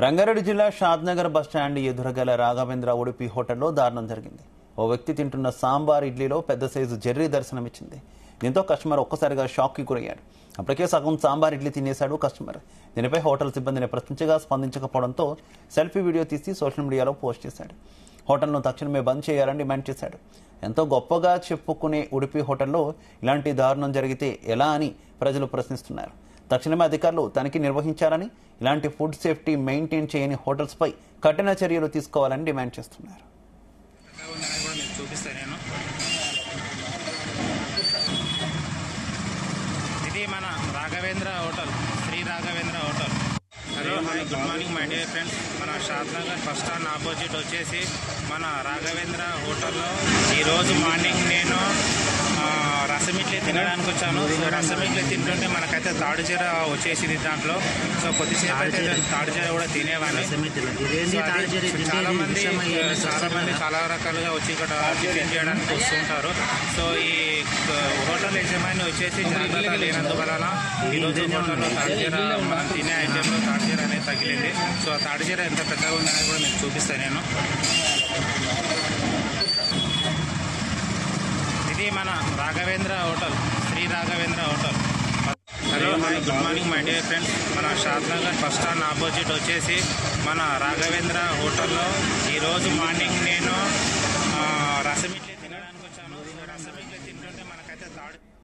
రంగారెడ్డి జిల్లా షాద్నగర్ బస్టాండ్ ఎదురుగల రాఘవేంద్ర ఉడిపి హోటల్లో దారుణం జరిగింది. ఓ వ్యక్తి తింటున్న సాంబార్ ఇడ్లీలో పెద్ద సైజు జెర్రీ దర్శనమిచ్చింది. దీంతో కస్టమర్ ఒక్కసారిగా షాక్ కి గురయ్యాడు. అప్పటికే సగం సాంబార్ ఇడ్లీ తినేశాడు కస్టమర్. దీనిపై హోటల్ సిబ్బందిని ప్రశ్నించగా స్పందించకపోవడంతో సెల్ఫీ వీడియో తీసి సోషల్ మీడియాలో పోస్ట్ చేశాడు. హోటల్ను తక్షణమే బంద్ చేయాలని డిమాండ్ చేశాడు. ఎంతో గొప్పగా చెప్పుకునే ఉడిపి హోటల్లో ఇలాంటి దారుణం జరిగితే ఎలా అని ప్రజలు ప్రశ్నిస్తున్నారు. తక్షణమే అధికారులు తనిఖీ నిర్వహించాలని, ఇలాంటి ఫుడ్ సేఫ్టీ మెయింటైన్ చేయని హోటల్స్ పై కఠిన చర్యలు తీసుకోవాలని డిమాండ్ చేస్తున్నారు. ఇది మన Raghavendra hotel, Shri Raghavendra hotel. Hello hi, good morning my dear friends. మన షాద్నగర్ బస్ స్టాండ్ ఆపోజిట్ వచ్చేసి మన రాఘవేంద్ర హోటల్లో ఈరోజు మార్నింగ్ నేను రసం ఇడ్లీ తినడానికి వచ్చాను. సో రసం ఇడ్లీ తింటుంటే మనకైతే తాడుచీర వచ్చేసింది దాంట్లో. సో కొద్దిసేపు అయితే తాడుచీర కూడా తినేవాడిని. చాలా మంది చాలా రకాలుగా వచ్చి ఇక్కడ టిఫిన్ చేయడానికి వస్తుంటారు. సో ఈ హోటల్ యజమాని వచ్చేసి జాగ్రత్త లేనందువలన ఈరోజు హోటల్లో తాడుచీర మనం తినే ఐటెంలో తాడుచీర అనేది తగిలింది. సో ఆ తాడుచీర ఎంత పెద్దగా ఉందనేది కూడా మీకు చూపిస్తాను నేను. ఇది మన Raghavendra hotel, Shri Raghavendra hotel. Hello hi, good morning my dear friends. మన షాద్నగర్ బస్ స్టాండ్ ఆపోజిట్ వచ్చేసి మన రాఘవేంద్ర హోటల్లో ఈరోజు మార్నింగ్ నేను రసం ఇడ్లీ